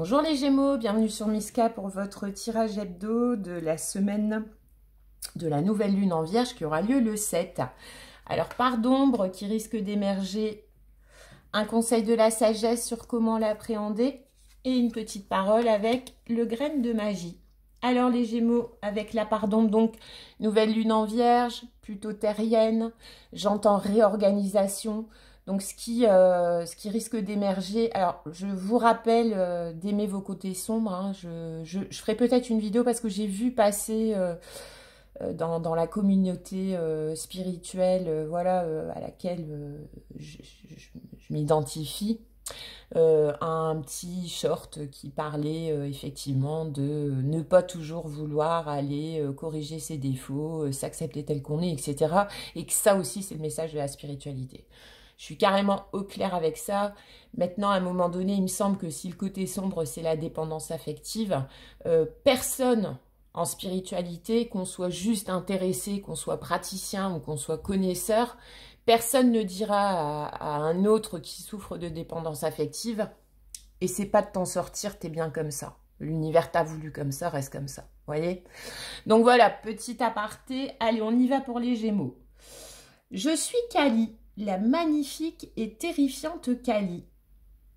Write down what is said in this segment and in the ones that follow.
Bonjour les Gémeaux, bienvenue sur Miska pour votre tirage hebdo de la semaine de la nouvelle lune en Vierge qui aura lieu le 7. Alors, part d'ombre qui risque d'émerger, un conseil de la sagesse sur comment l'appréhender et une petite parole avec le grain de magie. Alors les Gémeaux, avec la part d'ombre, donc nouvelle lune en Vierge, plutôt terrienne, j'entends réorganisation. Donc, ce qui risque d'émerger, alors je vous rappelle d'aimer vos côtés sombres. Hein. Je ferai peut-être une vidéo parce que j'ai vu passer dans la communauté spirituelle, voilà, à laquelle je m'identifie, un petit short qui parlait effectivement de ne pas toujours vouloir aller corriger ses défauts, s'accepter tel qu'on est, etc. Et que ça aussi, c'est le message de la spiritualité. Je suis carrément au clair avec ça. Maintenant, à un moment donné, il me semble que si le côté sombre, c'est la dépendance affective, personne en spiritualité, qu'on soit juste intéressé, qu'on soit praticien ou qu'on soit connaisseur, personne ne dira à un autre qui souffre de dépendance affective « Essaie pas de t'en sortir, t'es bien comme ça. L'univers t'a voulu comme ça, reste comme ça. » Voyez? Donc voilà, petit aparté. Allez, on y va pour les Gémeaux. Je suis Kali, la magnifique et terrifiante Kali,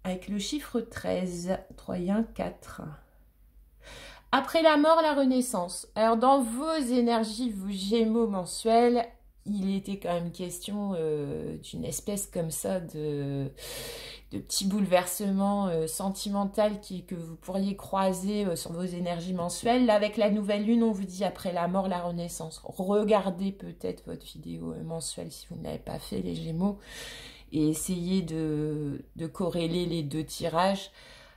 avec le chiffre 13, 3 et 1, 4. Après la mort, la renaissance. Alors, dans vos énergies, vos Gémeaux mensuels, il était quand même question d'une espèce comme ça de petit bouleversement sentimental que vous pourriez croiser sur vos énergies mensuelles. Là, avec la nouvelle lune, on vous dit après la mort, la renaissance. Regardez peut-être votre vidéo mensuelle si vous ne l'avez pas fait, les Gémeaux, et essayez de corréler les deux tirages.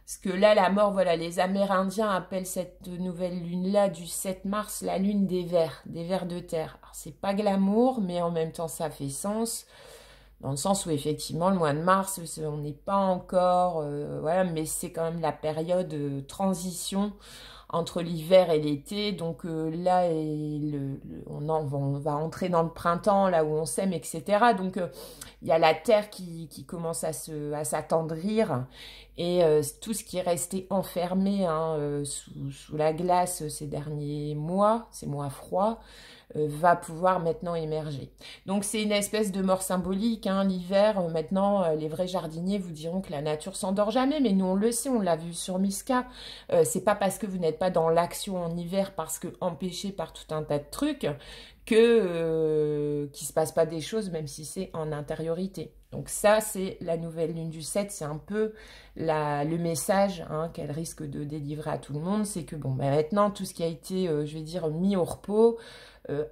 Parce que là, la mort, voilà, les Amérindiens appellent cette nouvelle lune-là du 7 mars la lune des vers de terre. Alors, c'est pas glamour, mais en même temps, ça fait sens. Dans le sens où, effectivement, le mois de mars, on n'est pas encore... voilà, mais c'est quand même la période de transition entre l'hiver et l'été. Donc là, on va entrer dans le printemps, là où on sème, etc. Donc, il y a la terre qui commence à s'attendrir. Et tout ce qui est resté enfermé sous la glace ces derniers mois, ces mois froids, va pouvoir maintenant émerger. Donc c'est une espèce de mort symbolique, hein. L'hiver, maintenant, les vrais jardiniers vous diront que la nature s'endort jamais, mais nous on le sait, on l'a vu sur Miska. C'est pas parce que vous n'êtes pas dans l'action en hiver, parce que empêché par tout un tas de trucs, qu'il se passe pas des choses, même si c'est en intériorité. Donc ça, c'est la nouvelle lune du 7, c'est un peu le message qu'elle risque de délivrer à tout le monde, c'est que bon, maintenant, tout ce qui a été, je vais dire, mis au repos,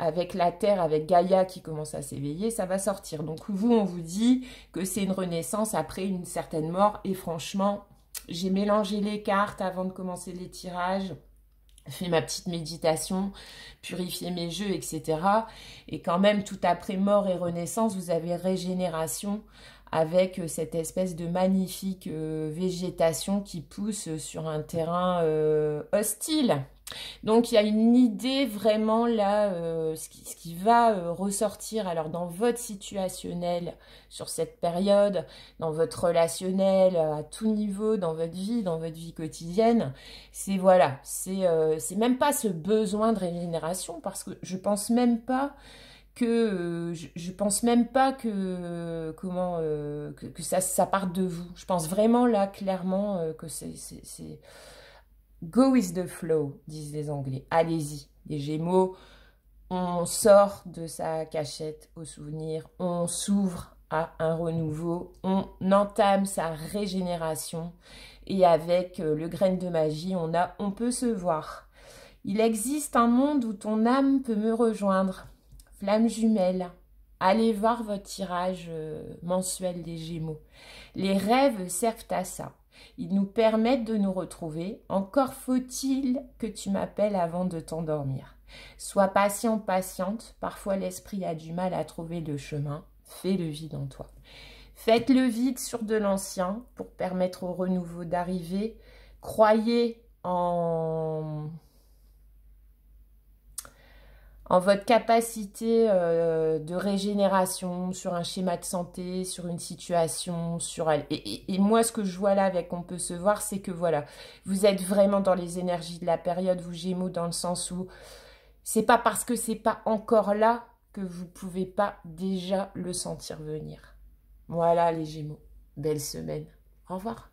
avec la Terre, avec Gaïa qui commence à s'éveiller, ça va sortir. Donc vous, on vous dit que c'est une renaissance après une certaine mort, et franchement, j'ai mélangé les cartes avant de commencer les tirages, fait ma petite méditation, purifié mes jeux, etc. Et quand même, tout après mort et renaissance, vous avez régénération avec cette espèce de magnifique végétation qui pousse sur un terrain hostile. Donc, il y a une idée vraiment là, ce qui va ressortir alors dans votre situationnel sur cette période, dans votre relationnel à tout niveau, dans votre vie quotidienne. C'est voilà, c'est même pas ce besoin de régénération parce que je pense même pas que que ça parte de vous. Je pense vraiment là clairement que c'est go with the flow, disent les Anglais. Allez-y, les Gémeaux, on sort de sa cachette au souvenir, on s'ouvre à un renouveau, on entame sa régénération et avec le grain de magie, on peut se voir. Il existe un monde où ton âme peut me rejoindre. Flamme jumelle, allez voir votre tirage mensuel des Gémeaux. Les rêves servent à ça. Ils nous permettent de nous retrouver. Encore faut-il que tu m'appelles avant de t'endormir. Sois patient, patiente. Parfois, l'esprit a du mal à trouver le chemin. Fais le vide en toi. Faites le vide sur de l'ancien pour permettre au renouveau d'arriver. Croyez en en votre capacité de régénération, sur un schéma de santé, sur une situation, et moi, ce que je vois là avec On peut se voir, c'est que voilà, vous êtes vraiment dans les énergies de la période, vous Gémeaux, dans le sens où c'est pas parce que c'est pas encore là que vous pouvez pas déjà le sentir venir. Voilà les Gémeaux, belle semaine. Au revoir.